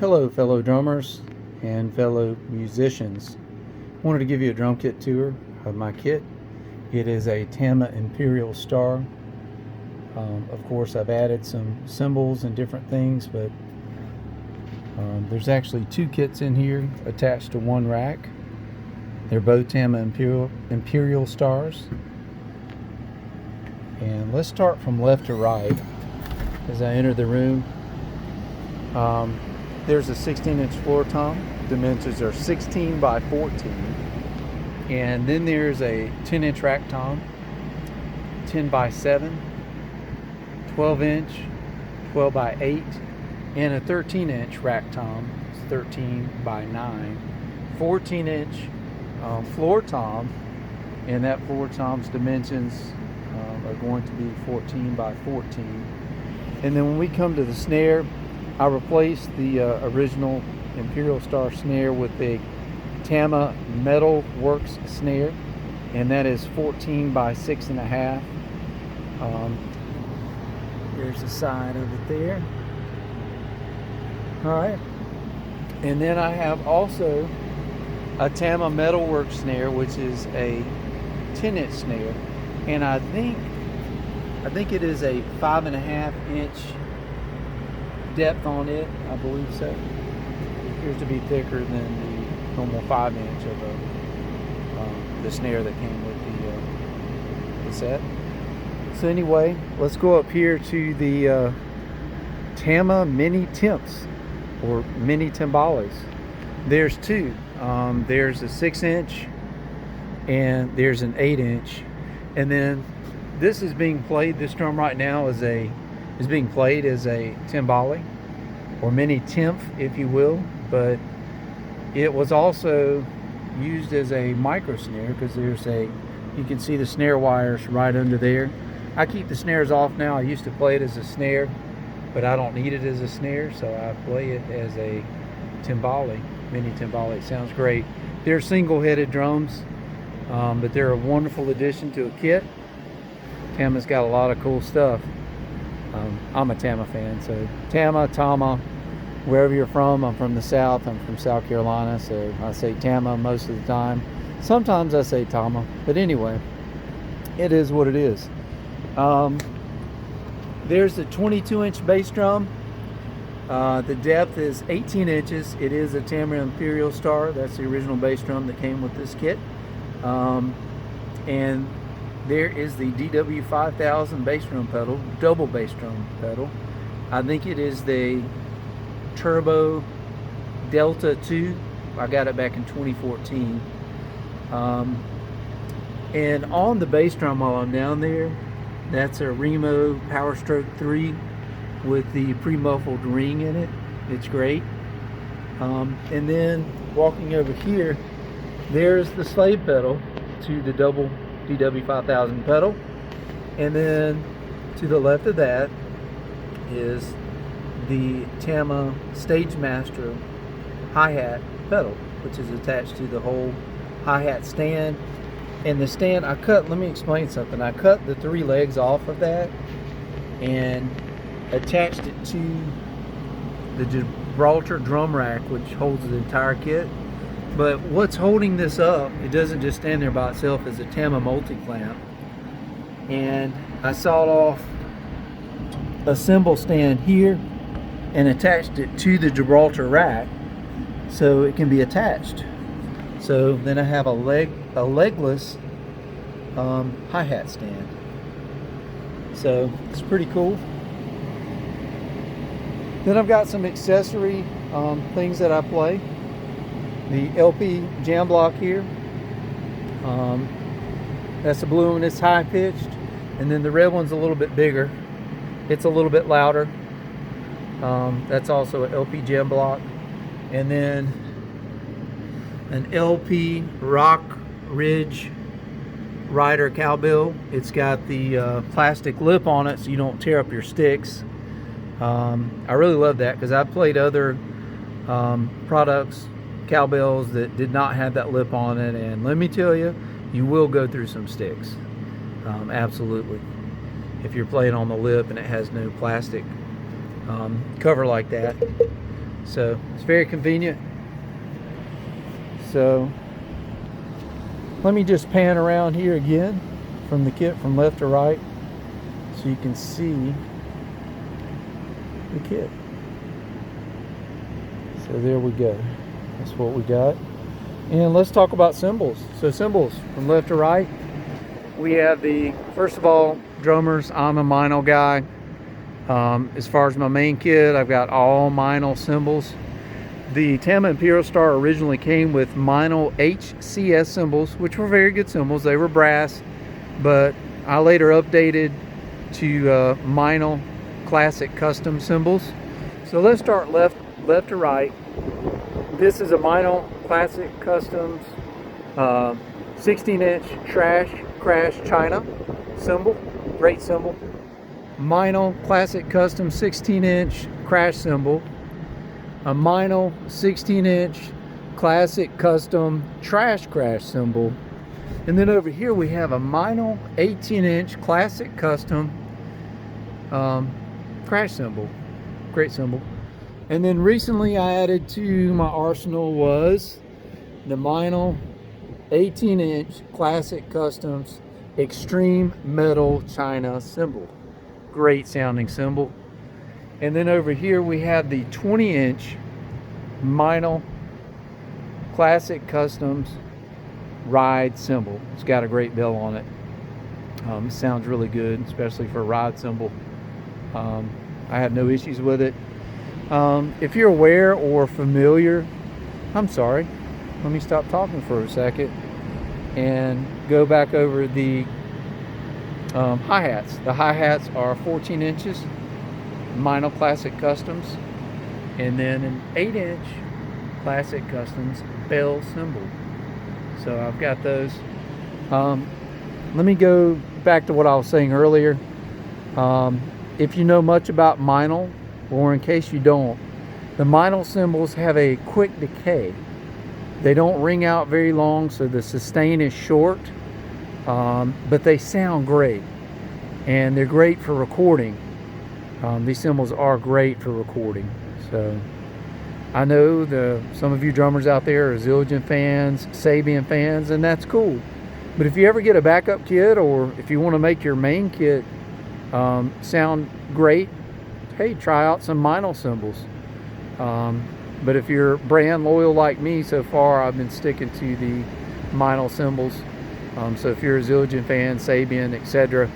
Hello fellow drummers and fellow musicians. Wanted to give you a drum kit tour of my kit. It is a Tama Imperialstar. Of course I've added some cymbals and different things, but there's actually two kits in here attached to one rack. They're both Tama Imperialstars. And let's start from left to right as I enter the room. There's a 16-inch floor tom. Dimensions are 16 by 14. And then there's a 10-inch rack tom, 10 by 7, 12-inch, 12 by 8, and a 13-inch rack tom, 13 by 9, 14-inch floor tom, and that floor tom's dimensions are going to be 14 by 14. And then when we come to the snare, I replaced the original Imperialstar snare with a Tama Metal Works snare, and that is 14 by 6.5. There's the side of it there. Alright, and then I have also a Tama Metal Works snare, which is a 10-inch snare, and I think it is a 5.5-inch depth on it. I believe so. It appears to be thicker than the normal 5-inch of the snare that came with the set. So anyway, let's go up here to the Tama mini temps, or mini timbales. There's two. There's a 6-inch and there's an 8-inch, and then this is being played. This drum right now is being played as a timbale, or mini temp, if you will, but it was also used as a micro snare because you can see the snare wires right under there. I keep the snares off now. I used to play it as a snare, but I don't need it as a snare, so I play it as a timbale, mini timbale. It sounds great. They're single-headed drums, but they're a wonderful addition to a kit. Tama's got a lot of cool stuff. I'm a Tama fan, so Tama, wherever you're from. I'm from the South. I'm from South Carolina, so I say Tama most of the time. Sometimes I say Tama, but anyway, it is what it is. There's the 22-inch bass drum. The depth is 18 inches. It is a Tama Imperialstar. That's the original bass drum that came with this kit. And there is the DW5000 bass drum pedal, double bass drum pedal. I think it is the Turbo Delta 2. I got it back in 2014. And on the bass drum while I'm down there, that's a Remo Power Stroke 3 with the pre-muffled ring in it. It's great. And then walking over here, there's the slave pedal to the double DW5000 pedal, and then to the left of that is the Tama Stage Master hi-hat pedal, which is attached to the whole hi-hat stand. And the stand, let me explain something. I cut the 3 legs off of that and attached it to the Gibraltar drum rack, which holds the entire kit. But what's holding this up, it doesn't just stand there by itself, is a Tama multi-clamp. And I sawed off a cymbal stand here and attached it to the Gibraltar rack so it can be attached. So then I have a legless hi-hat stand. So it's pretty cool. Then I've got some accessory things that I play. The LP jam block here, that's the blue one. It's high pitched, and then the red one's a little bit bigger. It's a little bit louder. That's also an LP jam block. And then an LP Rock Ridge Rider cowbell. It's got the plastic lip on it so you don't tear up your sticks. I really love that because I've played other products, cowbells, that did not have that lip on it, and let me tell you, you will go through some sticks. Absolutely. If you're playing on the lip and it has no plastic cover like that. So it's very convenient. So let me just pan around here again from the kit from left to right so you can see the kit. So there we go. That's what we got. And let's talk about cymbals. So cymbals from left to right. We have the, first of all, drummers. I'm a Meinl guy. As far as my main kit, I've got all Meinl cymbals. The Tama Imperialstar originally came with Meinl HCS cymbals, which were very good cymbals. They were brass, but I later updated to Meinl Classic Custom cymbals. So let's start left to right. This is a Meinl Classic Customs 16-inch crash China cymbal. Great cymbal. Meinl Classic Custom 16-inch crash cymbal. A Meinl 16-inch Classic Custom crash cymbal. And then over here we have a Meinl 18-inch Classic Custom crash cymbal. Great cymbal. And then recently I added to my arsenal was the Meinl 18-inch Classic Customs Extreme Metal China cymbal. Great sounding cymbal. And then over here we have the 20-inch Meinl Classic Customs ride cymbal. It's got a great bell on it. It sounds really good, especially for a ride cymbal. I have no issues with it. If you're aware or familiar, I'm sorry, let me stop talking for a second and go back over the hi-hats. The hi-hats are 14 inches, Meinl Classic Customs, and then an 8-inch Classic Customs bell cymbal. So I've got those. Let me go back to what I was saying earlier. If you know much about Meinl, or in case you don't, the Meinl cymbals have a quick decay. They don't ring out very long, so the sustain is short, but they sound great, and they're great for recording. These cymbals are great for recording. So I know some of you drummers out there are Zildjian fans, Sabian fans, and that's cool. But if you ever get a backup kit, or if you want to make your main kit sound great, hey, try out some Meinl cymbals. But if you're brand loyal like me, so far I've been sticking to the Meinl cymbals. So if you're a Zildjian fan, Sabian, etc.,